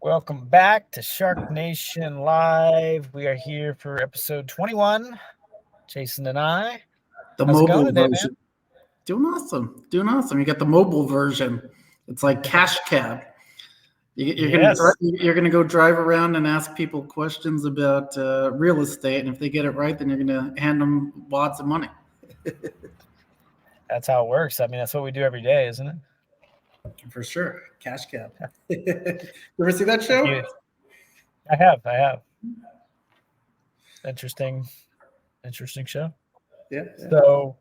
Welcome back to SharkNation Live. We are here for episode 21. Jason and I. The How's it going mobile today, man? version. Doing awesome. Doing awesome. You got the mobile version. It's like cash cab. Yes, You're gonna go drive around and ask people questions about real estate, and if they get it right, then you're gonna hand them wads of money. that's how it works. I mean, that's what we do every day, isn't it? For sure, cash cab. You ever see that If show? you, I have. Interesting show. Yeah, yeah. So,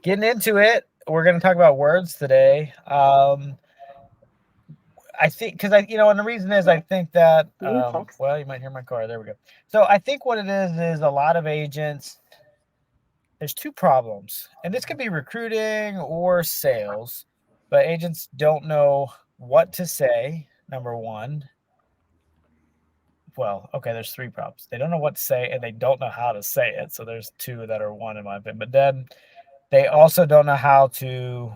getting into it, we're going to talk about words today. I think because and the reason is I think that well, you might hear my car. There we go. So I think what it is a lot of agents. There's two problems, and this could be recruiting or sales, but agents don't know what to say. Number one. Well, okay, there's three problems. They don't know what to say, and they don't know how to say it. So there's two that are one in my opinion. But then they also don't know how to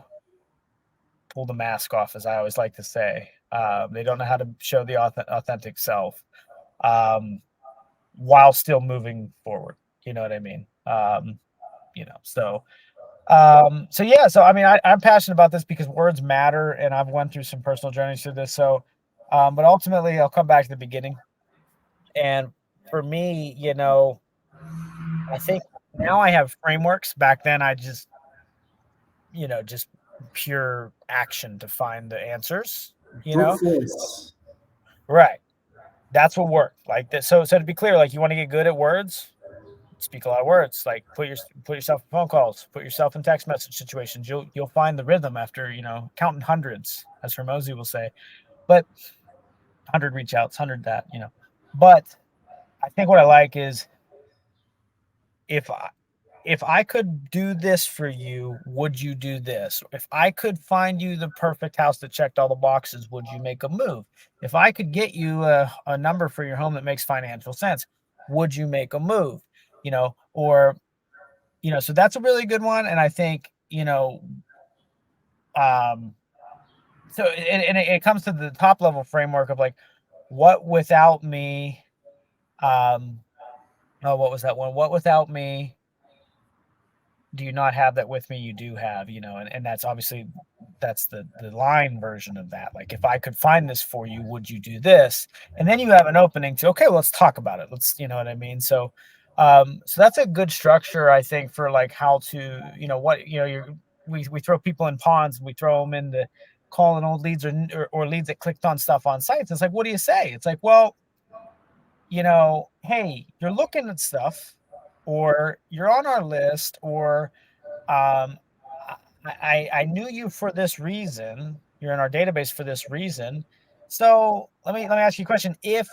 pull the mask off, as I always like to say. They don't know how to show the authentic self while still moving forward. You know what I mean? So yeah. So I mean, I'm passionate about this because words matter, and I've went through some personal journeys through this. So, but ultimately, I'll come back to the beginning. And for me, I think now I have frameworks. Back then, I just pure action to find the answers. Brute force. Right. That's what worked. Like that. So to be clear, like you want to get good at words, speak a lot of words. Like put yourself in phone calls, put yourself in text message situations. You'll find the rhythm after counting hundreds, as Hermosi will say. But 100 reach outs, 100 that. But I think what I like is if I could do this for you, would you do this? If I could find you the perfect house that checked all the boxes, would you make a move? If I could get you a number for your home that makes financial sense, would you make a move? So that's a really good one. And I think, so it comes to the top level framework of like, what without me, what was that one? What without me do you not have that with me you do have, and that's obviously that's the line version of that. Like if I could find this for you, would you do this? And then you have an opening to, okay, well, let's talk about it. Let's, you know what I mean? So that's a good structure, I think, for like how to, we throw people in ponds, we throw them into calling old leads or leads that clicked on stuff on sites. It's like, what do you say? It's like, well, hey, you're looking at stuff, or you're on our list, or I knew you for this reason. You're in our database for this reason. So let me ask you a question. If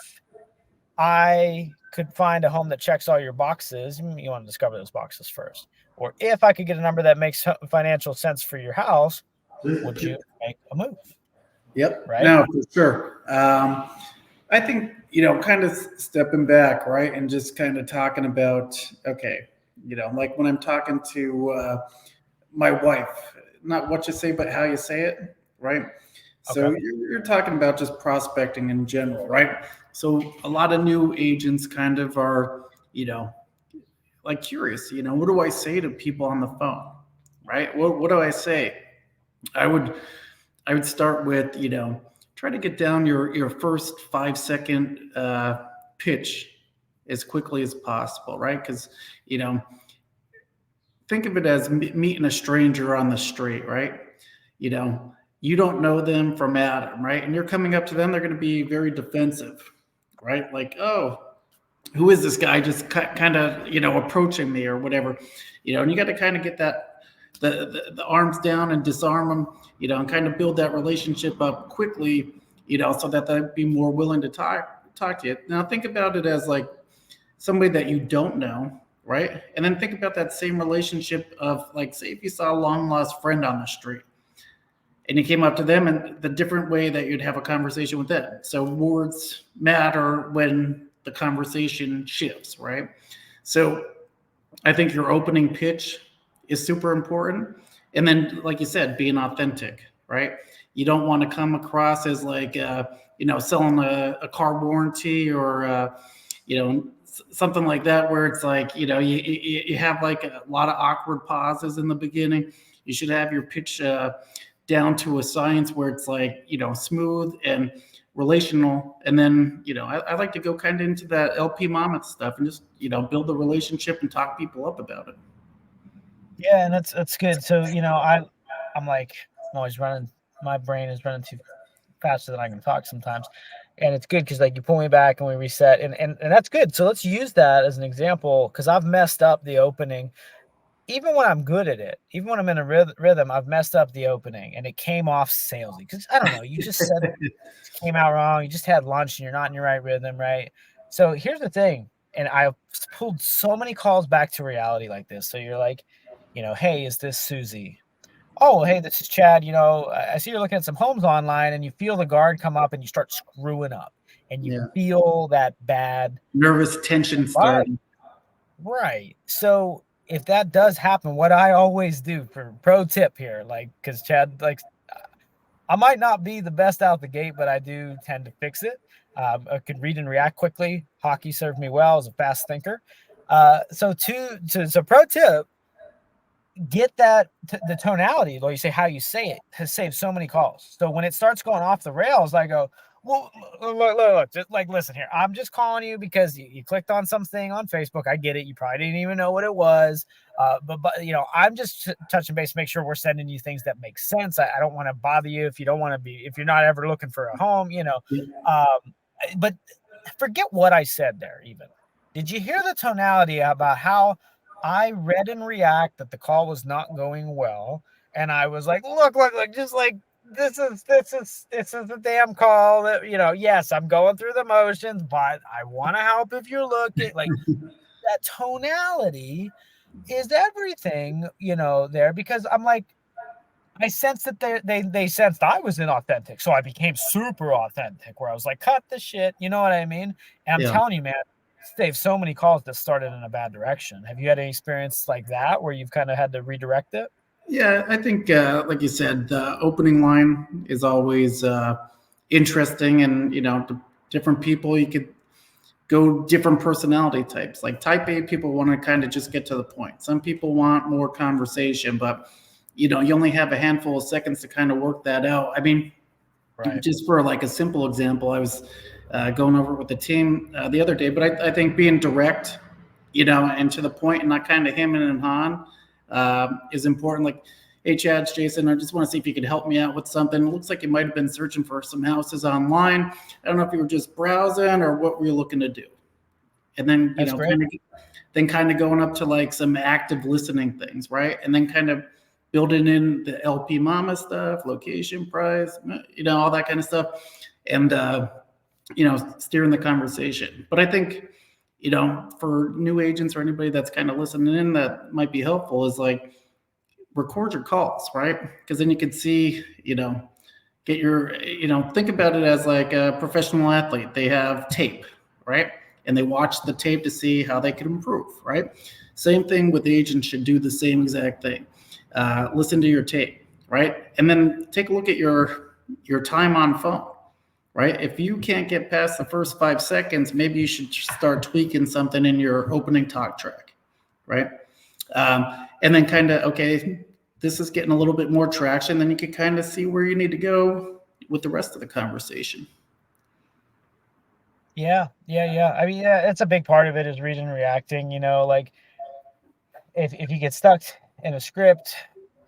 I could find a home that checks all your boxes, you want to discover those boxes first. Or if I could get a number that makes financial sense for your house, would you make a move? Yep. Right? No, for sure. I think, kind of stepping back, right, and just kind of talking about, okay, like when I'm talking to my wife, not what you say, but how you say it, right? So Okay. you're talking about just prospecting in general, right? So a lot of new agents kind of are, like curious, what do I say to people on the phone, right? What do I say? I would I would start with, try to get down your first 5 second pitch as quickly as possible, right? Because, you know, think of it as meeting a stranger on the street, right? You know, you don't know them from Adam, right? And you're coming up to them, they're going to be very defensive, right? Like, oh, who is this guy just kind of, approaching me or whatever, and you got to kind of get that, the arms down and disarm them, and kind of build that relationship up quickly, so that they'd be more willing to talk to you. Now think about it as like somebody that you don't know, right? And then think about that same relationship of, like, say if you saw a long lost friend on the street and you came up to them, and the different way that you'd have a conversation with them. So words matter when the conversation shifts, right? So I think your opening pitch is super important. And then, like you said, being authentic, right? You don't want to come across as like, selling a car warranty or, something like that, where it's like, you have like a lot of awkward pauses in the beginning. You should have your pitch down to a science where it's like, smooth and relational. And then, I like to go kind of into that LP Mammoth stuff and just, build the relationship and talk people up about it. Yeah, and that's good. So, I'm like, I'm always running. My brain is running too faster than I can talk sometimes, and it's good because like you pull me back and we reset, and that's good. So let's use that as an example because I've messed up the opening. Even when I'm good at it, even when I'm in a rhythm, I've messed up the opening, and it came off salesy because I don't know. You just said it came out wrong. You just had lunch, and you're not in your right rhythm, right? So here's the thing, and I pulled so many calls back to reality like this. So you're like, hey, is this Susie? Oh, hey, this is Chad. I see you're looking at some homes online, and you feel the guard come up, and you start screwing up, and you Yeah. feel that bad Nervous tension vibe. starting. Right. So if that does happen, what I always do for pro tip here, like, because Chad, like, I might not be the best out the gate, but I do tend to fix it. I can read and react quickly. Hockey served me well as a fast thinker. So pro tip, get that the tonality, though you say how you say it, has saved so many calls. So when it starts going off the rails, I go, well, look, just like, listen here. I'm just calling you because you clicked on something on Facebook. I get it. You probably didn't even know what it was. But I'm just touching base to make sure we're sending you things that make sense. I don't want to bother you if you don't want to be, if you're not ever looking for a home, but forget what I said there even. Did you hear the tonality about how I read and react that the call was not going well? And I was like, look, just like, this is a damn call that, yes, I'm going through the motions, but I want to help if you're looking. Like, that tonality is everything, there, because I'm like, I sensed that they sensed I was inauthentic. So I became super authentic where I was like, cut the shit. You know what I mean? And I'm telling you, man, saved so many calls that started in a bad direction. Have you had any experience like that where you've kind of had to redirect it? Yeah, I think, like you said, the opening line is always interesting, and different people, you could go different personality types. Like type A people want to kind of just get to the point. Some people want more conversation, but you only have a handful of seconds to kind of work that out. I mean, Right. just for like a simple example, I was going over it with the team the other day, but I think being direct, and to the point and not kind of hemming and hawing is important. Like, hey, Chad, it's Jason, I just want to see if you could help me out with something. It looks like you might have been searching for some houses online. I don't know if you were just browsing or what were you looking to do. And then, That's great. kind of going up to like some active listening things, right? And then kind of building in the LP Mama stuff, location, price, all that kind of stuff. And, steering the conversation. But I think, for new agents or anybody that's kind of listening in, that might be helpful is like, record your calls, right? Because then you can see, get your, think about it as like a professional athlete. They have tape, right? And they watch the tape to see how they can improve, right? Same thing with agents, should do the same exact thing. Listen to your tape, right? And then take a look at your time on phone, right? If you can't get past the first 5 seconds, maybe you should start tweaking something in your opening talk track, right? And then kind of, okay, this is getting a little bit more traction, then you can kind of see where you need to go with the rest of the conversation. Yeah. I mean, yeah, it's a big part of it is reading and reacting, like if you get stuck in a script,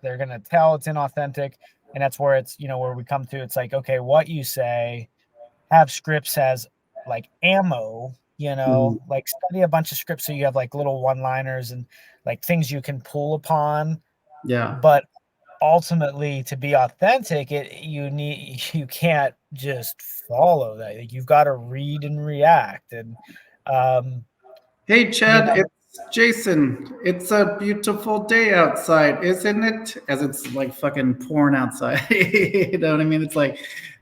they're going to tell it's inauthentic. And that's where it's, where we come to, it's like, okay, what you say, have scripts as like ammo, like study a bunch of scripts so you have like little one-liners and like things you can pull upon. Yeah. But ultimately, to be authentic, you can't just follow that. Like, you've got to read and react. And hey, Chad, it's Jason. It's a beautiful day outside, isn't it? As it's like fucking pouring outside. You know what I mean? It's like,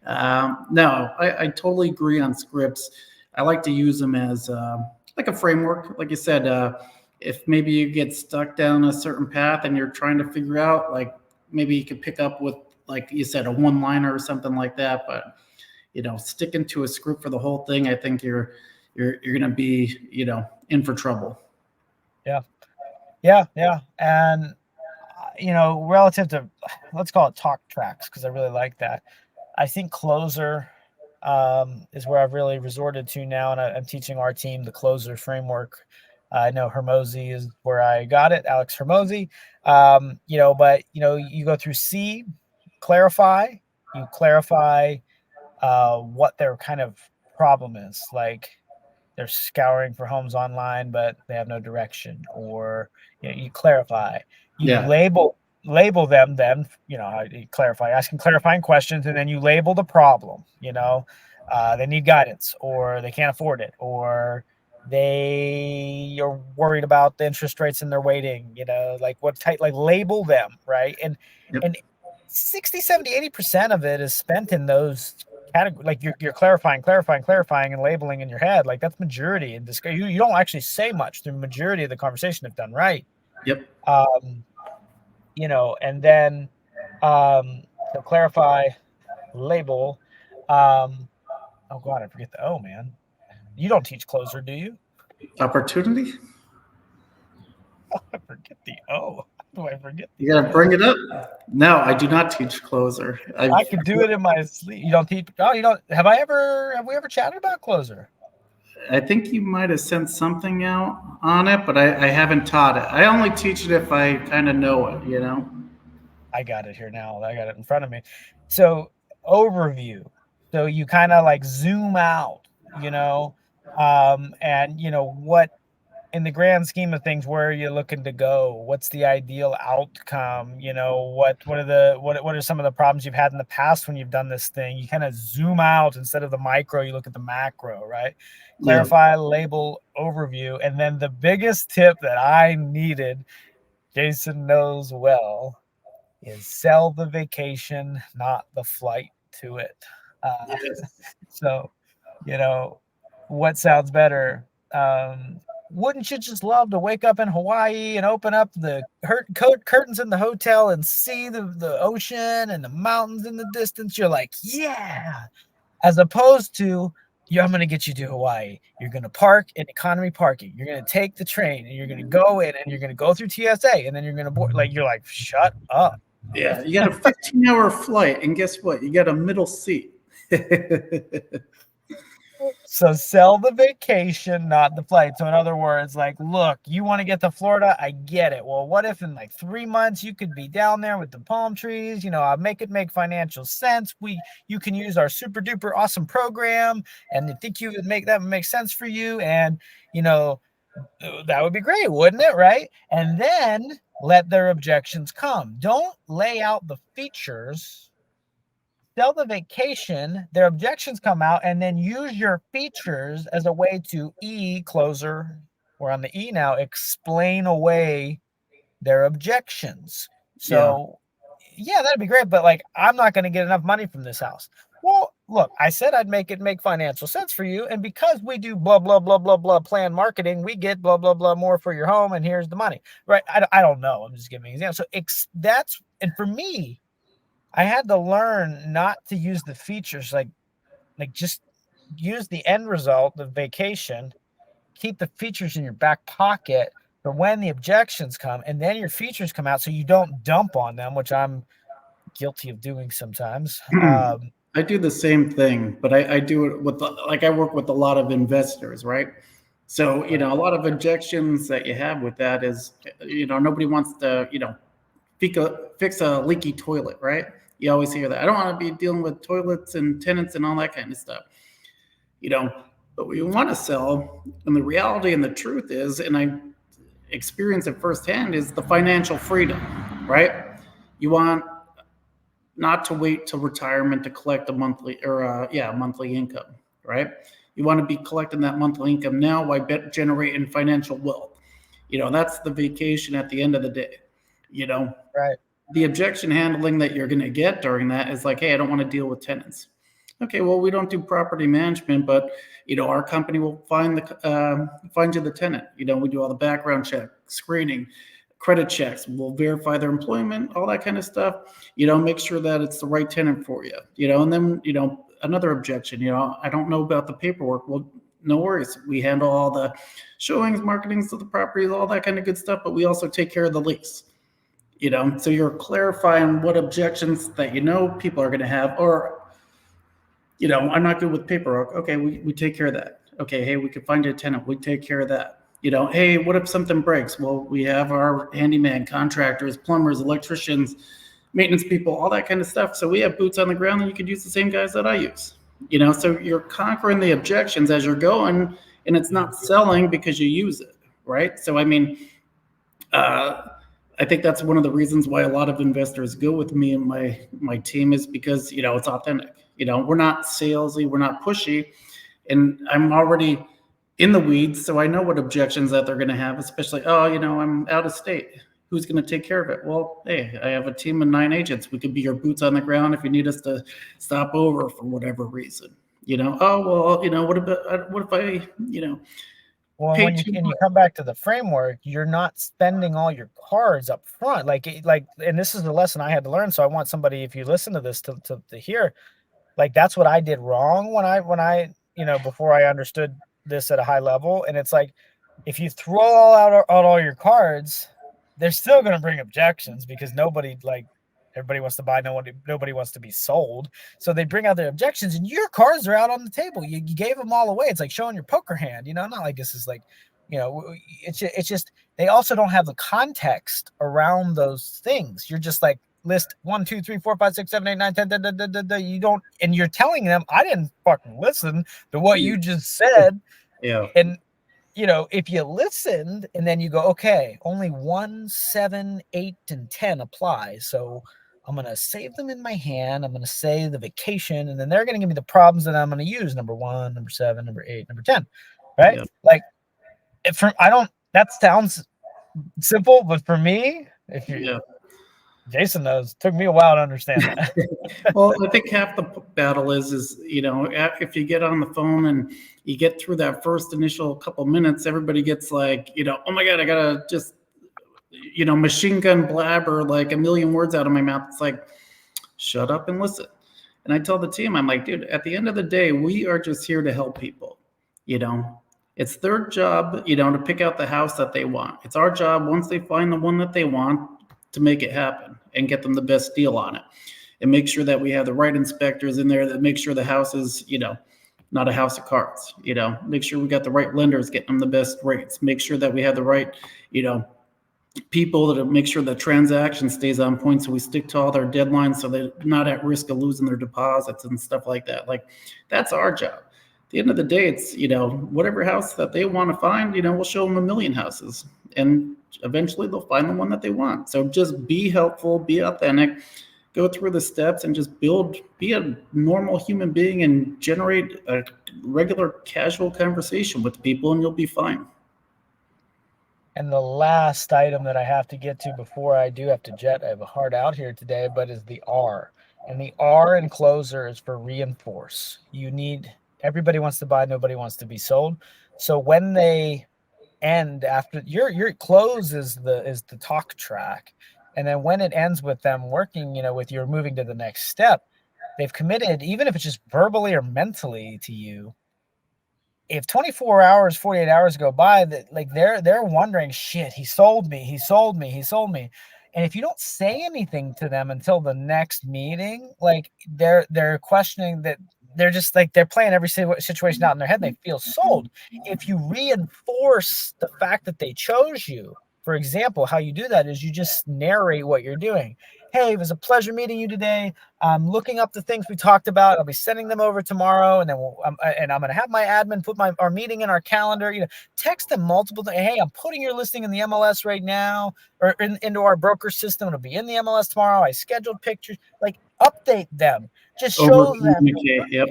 no, I totally agree on scripts. I like to use them as like a framework. Like you said, if maybe you get stuck down a certain path and you're trying to figure out, like, maybe you could pick up with like you said, a one-liner or something like that. But sticking to a script for the whole thing, I think you're going to be in for trouble. Yeah. Yeah. And relative to, let's call it talk tracks, because I really like that. I think closer is where I've really resorted to now, and I'm teaching our team the closer framework. I know Hermosi is where I got it, Alex Hermosi. But you go through C, clarify. You clarify what their kind of problem is. Like they're scouring for homes online, but they have no direction, or you clarify. You Yeah. label them. Then you clarify, asking clarifying questions, and then you label the problem. They need guidance, or they can't afford it, or they are worried about the interest rates and they're waiting. Like what type, like label them, right? Yep. And 60, 70, 80% of it is spent in those category. Like you're clarifying and labeling in your head. Like that's majority in this. You don't actually say much through majority of the conversation if done right. Yep. And then so clarify, label. Oh God, I forget the O, man. You don't teach closer, do you? Opportunity. Oh, I forget the O. How do I forget? You gotta bring it up. No, I do not teach closer. I can do it in my sleep. You don't teach? Oh, you don't. Have we ever chatted about closer? I think you might have sent something out on it, but I haven't taught it. I only teach it if I kind of know it. I got it here now. I got it in front of me. So overview. So you kind of like zoom out, and what in the grand scheme of things, where are you looking to go? What's the ideal outcome? What are some of the problems you've had in the past when you've done this thing? You kind of zoom out instead of the micro, you look at the macro, right? Clarify, label, overview. And then the biggest tip that I needed, Jason knows well, is sell the vacation, not the flight to it. Yes. So, what sounds better? Wouldn't you just love to wake up in Hawaii and open up the curtains in the hotel and see the ocean and the mountains in the distance? You're like, yeah. As opposed to, I'm going to get you to Hawaii. You're going to park in economy parking. You're going to take the train and you're going to go in and you're going to go through TSA and then you're going to board. Like, you're like, shut up. Yeah, you got a 15-hour flight, and guess what? You got a middle seat. So sell the vacation, not the flight. So in other words, like, look, you want to get to Florida? I get it. Well, what if in like 3 months you could be down there with the palm trees? I'll make financial sense. You can use our super duper awesome program, and I think you would make sense for you. And that would be great, wouldn't it? Right? And then let their objections come. Don't lay out the features. Sell the vacation, their objections come out, and then use your features as a way to closer. We're on the E now, explain away their objections. So yeah, that'd be great. But like, I'm not going to get enough money from this house. Well, look, I said I'd make financial sense for you. And because we do blah, blah, blah, blah, blah plan marketing, we get blah, blah, blah more for your home. And here's the money, right? I don't know. I'm just giving an example. So and for me, I had to learn not to use the features, like just use the end result, the vacation, keep the features in your back pocket for when the objections come, and then your features come out so you don't dump on them, which I'm guilty of doing sometimes. I do the same thing, but I do it with I work with a lot of investors, right? So, a lot of objections that you have with that is, nobody wants to, fix a leaky toilet, right? You always hear that. I don't want to be dealing with toilets and tenants and all that kind of stuff. But we want to sell, and the reality and the truth is, and I experience it firsthand, is the financial freedom, right? You want not to wait till retirement to collect a monthly monthly income, right? You want to be collecting that monthly income now by generating financial wealth. That's the vacation at the end of the day. Right. The objection handling that you're going to get during that is like, hey, I don't want to deal with tenants. Okay, well, we don't do property management, but our company will find you the tenant. We do all the background check, screening, credit checks. We'll verify their employment, all that kind of stuff. Make sure that it's the right tenant for you. And then another objection. I don't know about the paperwork. Well, no worries. We handle all the showings, marketings of the properties, all that kind of good stuff. But we also take care of the lease. So you're clarifying what objections that people are going to have, or I'm not good with paperwork. Okay, we take care of that. Okay, hey, we can find you a tenant. We take care of that. Hey, what if something breaks? Well, we have our handyman, contractors, plumbers, electricians, maintenance people, all that kind of stuff. So we have boots on the ground, and you could use the same guys that I use. So you're conquering the objections as you're going, and it's not selling because you use it, right? So I mean, I think that's one of the reasons why a lot of investors go with me and my team is because it's authentic. We're not salesy, we're not pushy, and I'm already in the weeds, so I know what objections that they're going to have, especially, I'm out of state. Who's going to take care of it? Well, hey, I have a team of 9 agents. We could be your boots on the ground if you need us to stop over for whatever reason. What if I, Well, and when you come back to the framework, you're not spending all your cards up front. And this is the lesson I had to learn. So I want somebody, if you listen to this, to hear, like, that's what I did wrong when I before I understood this at a high level. And it's like, if you throw out all your cards, they're still going to bring objections because everybody wants to buy, nobody wants to be sold. So they bring out their objections, and your cards are out on the table. You gave them all away. It's like showing your poker hand. Not like this is like, it's just they also don't have the context around those things. You're just like, list 1, 2, 3, 4, 5, 6, 7, 8, 9, 10. You don't, and you're telling them, I didn't fucking listen to what you just said. Yeah. And if you listened and then you go, okay, only 1, 7, 8, and 10 apply. So I'm going to save them in my hand. I'm going to say the vacation, and then they're going to give me the problems that I'm going to use. Number 1, number 7, number 8, number 10. Right? Yeah. That sounds simple, but for me, Jason knows, it took me a while to understand that. Well, I think half the battle is, if you get on the phone and you get through that first initial couple minutes, everybody gets like, oh my God, I gotta just, machine gun blabber like a million words out of my mouth. It's like, shut up and listen. And I tell the team, I'm like, dude, at the end of the day, we are just here to help people. It's their job, to pick out the house that they want. It's our job, once they find the one that they want, to make it happen and get them the best deal on it, and make sure that we have the right inspectors in there that make sure the house is, not a house of cards, make sure we got the right lenders getting them the best rates, make sure that we have the right, people that make sure the transaction stays on point. So we stick to all their deadlines so they're not at risk of losing their deposits and stuff like that. Like, that's our job. At the end of the day, it's, whatever house that they want to find, we'll show them a million houses, and eventually they'll find the one that they want. So just be helpful, be authentic, go through the steps, and just be a normal human being and generate a regular casual conversation with people, and you'll be fine. And the last item that I have to get to before I do have to jet, I have a hard out here today, but is the R. And the R in closer is for reinforce. Everybody wants to buy, nobody wants to be sold. So when they end after your close is the talk track, and then when it ends with them working, with you moving to the next step, they've committed, even if it's just verbally or mentally to you. If 24 hours, 48 hours go by, that like they're wondering, shit, he sold me. And if you don't say anything to them until the next meeting, like they're questioning that. They're just like, they're playing every situation out in their head. And they feel sold. If you reinforce the fact that they chose you, for example, how you do that is you just narrate what you're doing. Hey, it was a pleasure meeting you today. I'm looking up the things we talked about. I'll be sending them over tomorrow, and then I'm going to have my admin put our meeting in our calendar. Text them multiple times. Hey, I'm putting your listing in the MLS right now, or into our broker system. It'll be in the MLS tomorrow. I scheduled pictures. Like, update them. Just show them. Yep.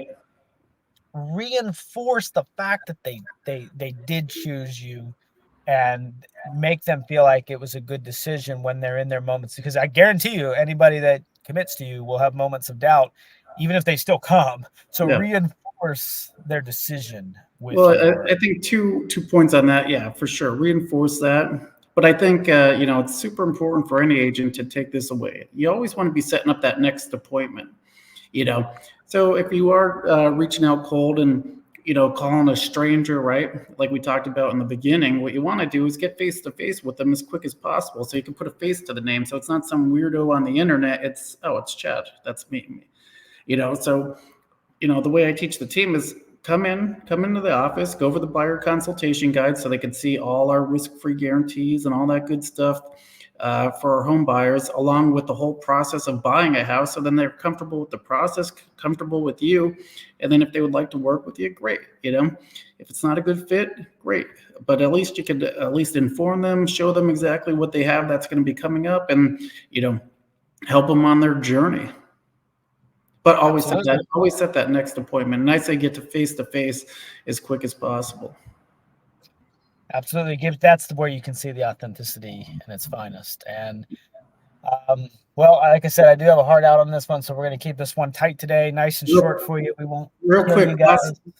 Reinforce the fact that they did choose you, and make them feel like it was a good decision when they're in their moments. Because I guarantee you, anybody that commits to you will have moments of doubt, even if they still come. So reinforce their decision with I think two points on that. Yeah, for sure. Reinforce that. But I think it's super important for any agent to take this away. You always want to be setting up that next appointment. So if you are reaching out cold and calling a stranger, right, like we talked about in the beginning, what you want to do is get face to face with them as quick as possible, so you can put a face to the name, so it's not some weirdo on the internet. It's Chad, that's me. So the way I teach the team is come into the office, go over the buyer consultation guide so they can see all our risk-free guarantees and all that good stuff for our home buyers, along with the whole process of buying a house. So then they're comfortable with the process, comfortable with you. And then if they would like to work with you, great. If it's not a good fit, great. But at least you could at least inform them, show them exactly what they have that's going to be coming up, and, help them on their journey. But always set that next appointment. And I say get to face as quick as possible. Absolutely. That's where you can see the authenticity in its finest. And well, like I said, I do have a hard out on this one, so we're going to keep this one tight today, nice and short for you. We won't. Real quick,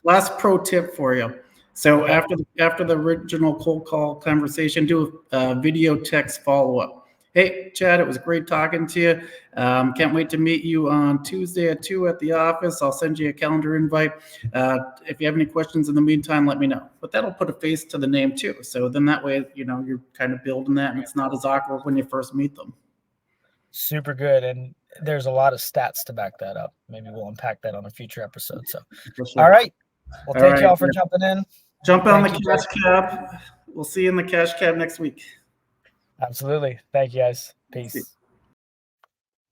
last pro tip for you. So after the original cold call conversation, do a video text follow up. Hey, Chad, it was great talking to you. Can't wait to meet you on Tuesday at 2 at the office. I'll send you a calendar invite. If you have any questions in the meantime, let me know. But that'll put a face to the name too. So then that way, you're kind of building that, and it's not as awkward when you first meet them. Super good. And there's a lot of stats to back that up. Maybe we'll unpack that on a future episode. So, all right. Well, thank y'all for jumping in. Jump on the cash cab. We'll see you in the cash cab next week. Absolutely. Thank you, guys. Peace.